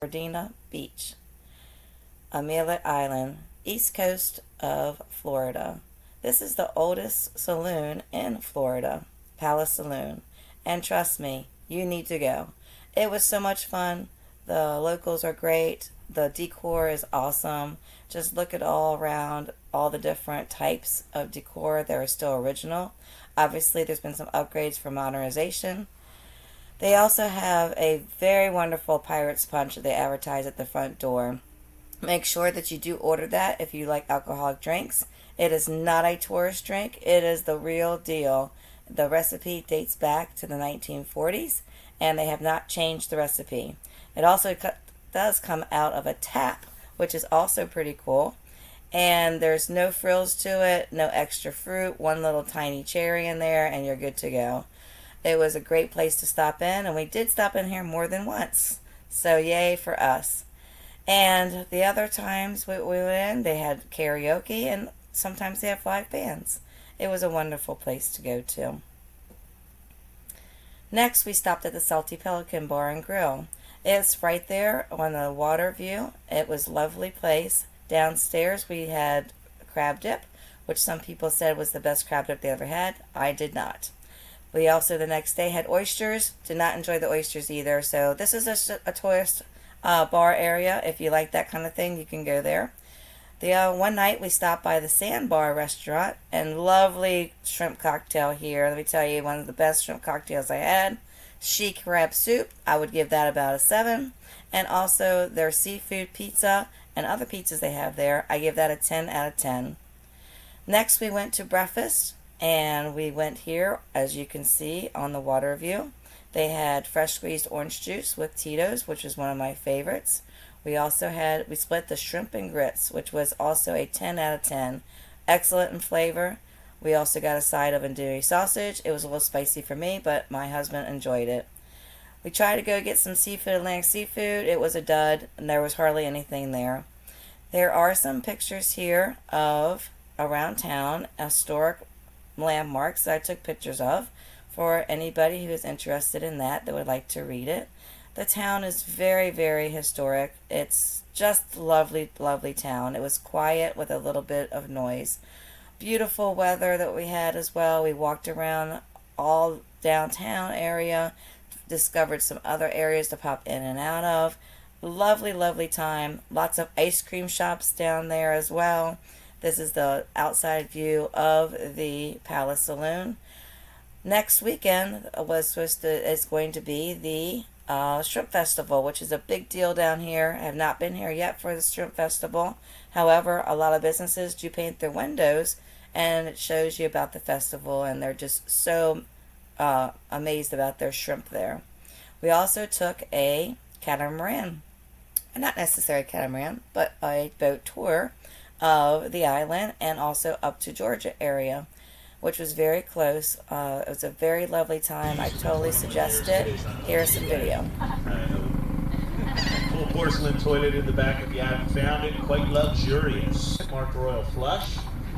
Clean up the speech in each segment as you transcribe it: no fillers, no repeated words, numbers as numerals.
Pasadena Beach, Amelia Island, east coast of Florida. This is the oldest saloon in Florida, Palace Saloon. And trust me, you need to go. It was so much fun. The locals are great. The decor is awesome. Just look at all around all the different types of decor that are still original. Obviously, there's been some upgrades for modernization. They also have a very wonderful Pirate's Punch that they advertise at the front door. Make sure that you do order that if you like alcoholic drinks. It is not a tourist drink, it is the real deal. The recipe dates back to the 1940s, and they have not changed the recipe. It also does come out of a tap, which is also pretty cool. And there's no frills to it, no extra fruit, one little tiny cherry in there, and you're good to go. It was a great place to stop in, and we did stop in here more than once. So yay for us. And the other times we went in, they had karaoke, and sometimes they have live bands. It was a wonderful place to go to. Next, we stopped at the Salty Pelican Bar and Grill. It's right there on the water view. It was a lovely place. Downstairs, we had crab dip, which some people said was the best crab dip they ever had. I did not. We also, the next day, had oysters. Did not enjoy the oysters either. So this is a tourist bar area. If you like that kind of thing, you can go there. The one night we stopped by the Sandbar restaurant, and lovely shrimp cocktail here. Let me tell you, one of the best shrimp cocktails I had. She crab soup, I would give that about a 7. And also their seafood pizza and other pizzas they have there, I give that a 10 out of 10. Next we went to breakfast, and we went here, as you can see on the water view. They had fresh squeezed orange juice with Tito's, which is one of my favorites. We split the shrimp and grits, which was also a 10 out of 10. Excellent in flavor. We also got a side of andouille sausage. It was a little spicy for me, but my husband enjoyed it. We tried to go get some seafood, Atlantic seafood. It was a dud, and there was hardly anything there. There are some pictures here of around town, historic landmarks that I took pictures of for anybody who is interested in that would like to read it. The town is very, very historic. It's just lovely, lovely town. It was quiet with a little bit of noise. Beautiful weather that we had as well. We walked around all downtown area, discovered some other areas to pop in and out of. Lovely, lovely time. Lots of ice cream shops down there as well. This is the outside view of the Palace Saloon. Next weekend is going to be the Shrimp Festival, which is a big deal down here. I have not been here yet for the Shrimp Festival. However, a lot of businesses do paint their windows, and it shows you about the festival, and they're just so amazed about their shrimp there. We also took a catamaran, not necessarily a catamaran, but a boat tour of the island and also up to Georgia area, which was very close. It was a very lovely time. I totally suggest it. Here's some video. Full porcelain toilet in the back if you haven't found it. Quite luxurious. Marked Royal Flush.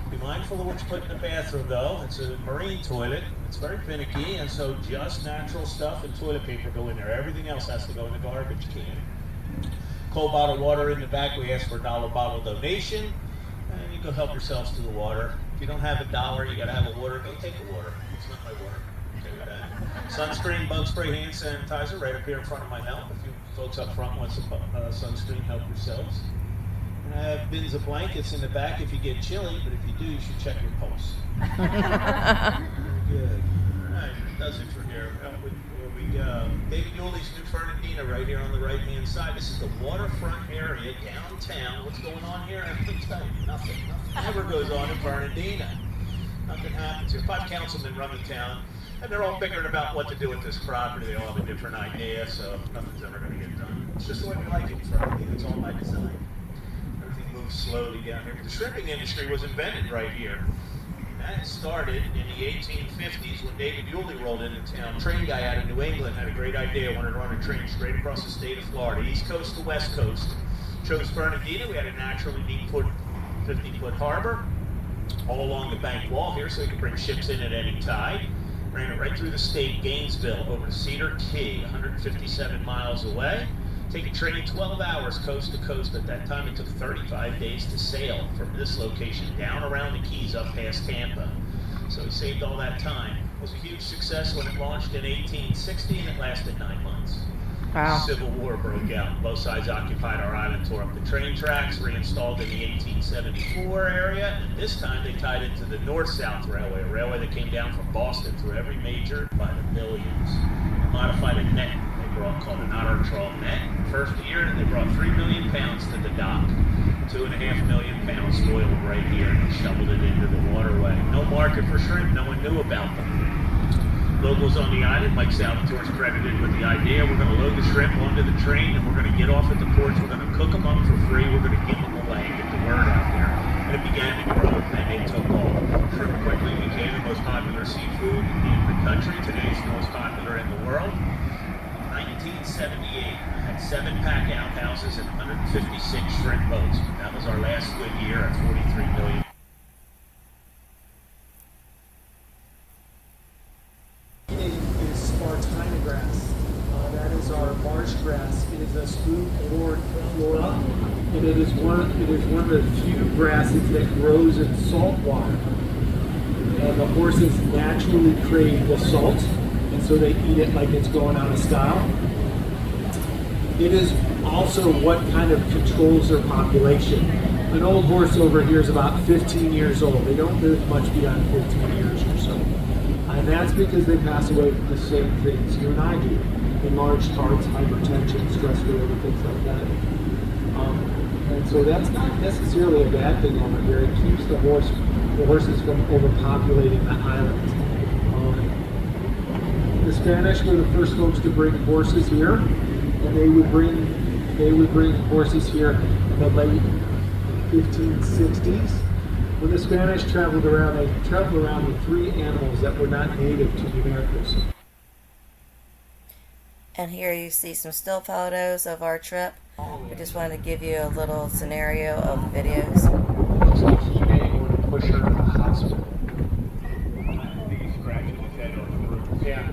Be mindful of what you put in the bathroom though. It's a marine toilet. It's very finicky, and so just natural stuff and toilet paper go in there. Everything else has to go in the garbage can. Cold bottled water in the back. We ask for a $1 bottle donation. And you go help yourselves to the water. If you don't have $1, you gotta have a water. Go take the water. It's not my water. Okay, that. Sunscreen, bug spray, hand sanitizer right up here in front of my help. If you folks up front want some sunscreen, help yourselves. And I have bins of blankets in the back if you get chilly, but if you do, you should check your pulse. Good. All right, that's it for here. David Yulee's New Fernandina right here on the right-hand side. This is the waterfront area downtown. What's going on here? I can tell you nothing. Nothing ever goes on in Fernandina. Nothing happens here. 5 councilmen run the town, and they're all bickering about what to do with this property. They all have a different idea, so nothing's ever going to get done. It's just the way we like it in Fernandina. It's all by design. Everything moves slowly down here. The shrimping industry was invented right here. That started in the 1850s when David Yulee rolled into town. Train guy out of New England had a great idea, wanted to run a train straight across the state of Florida, east coast to west coast. Chose Fernandina. We had a naturally deep 50-foot harbor all along the bank wall here, so we could bring ships in at any tide. Ran it right through the state, Gainesville, over to Cedar Key, 157 miles away. Take a train 12 hours coast to coast. At that time, it took 35 days to sail from this location down around the Keys up past Tampa. So he saved all that time. It was a huge success when it launched in 1860, and it lasted 9 months. Wow. Civil War broke out. Both sides occupied our island, tore up the train tracks, reinstalled in the 1874 area, and this time they tied into the North-South Railway, a railway that came down from Boston through every major by the millions. They modified a net they brought called an otter trawl net. First year, they brought 3 million pounds to the dock. 2.5 million pounds spoiled right here and shoveled it into the waterway. No market for shrimp, no one knew about them. Locals on the island, Mike Salvatore's credited with the idea. We're going to load the shrimp onto the train and we're going to get off at the ports. We're going to cook them up for free. We're going to give them away and get the word out there. And it began to grow and it took off. Shrimp quickly became the most popular seafood in the country. Today's the most popular in the world. In 1978, we had 7 pack outhouses and 156 shrimp boats. That was our last good year at 43 million. That is our marsh grass. It is a spoon-board flora, and it is one of the few grasses that grows in salt water. And the horses naturally crave the salt, and so they eat it like it's going out of style. It is also what kind of controls their population. An old horse over here is about 15 years old. They don't live much beyond 15 years or so. And that's because they pass away from the same things you and I do. Enlarged hearts, hypertension, stress-related things like that. And so that's not necessarily a bad thing over here. It keeps the horses from overpopulating the island. The Spanish were the first folks to bring horses here, and they would bring horses here in the late 1560s. When the Spanish traveled around, they traveled around with 3 animals that were not native to the Americas. And here you see some still photos of our trip. We just wanted to give you a little scenario of the videos. Looks like he may want to push her to the hospital. He's scratching his head on the roof. Yeah.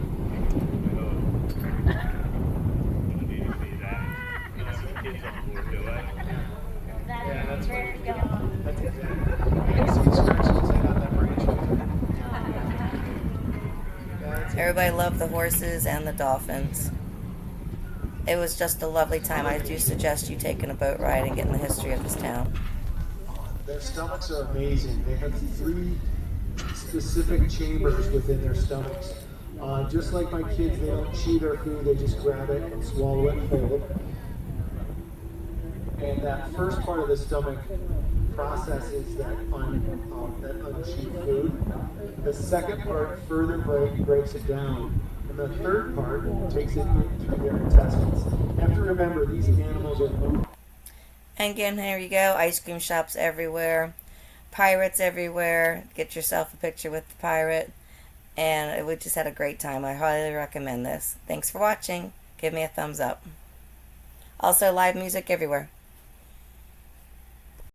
Yeah, that's where to go. That's exactly. Yeah, so he's scratching his head on that branch. Everybody loved the horses and the dolphins. It was just a lovely time. I do suggest you taking a boat ride and getting the history of this town. Their stomachs are amazing. They have 3 specific chambers within their stomachs. Just like my kids, they don't chew their food, they just grab it and swallow it whole. And that first part of the stomach processes that unchewed food. The second part further breaks it down. And the third part takes it in through their intestines. You have to remember, these animals are moving. And again, here you go. Ice cream shops everywhere. Pirates everywhere. Get yourself a picture with the pirate. And we just had a great time. I highly recommend this. Thanks for watching. Give me a thumbs up. Also, live music everywhere.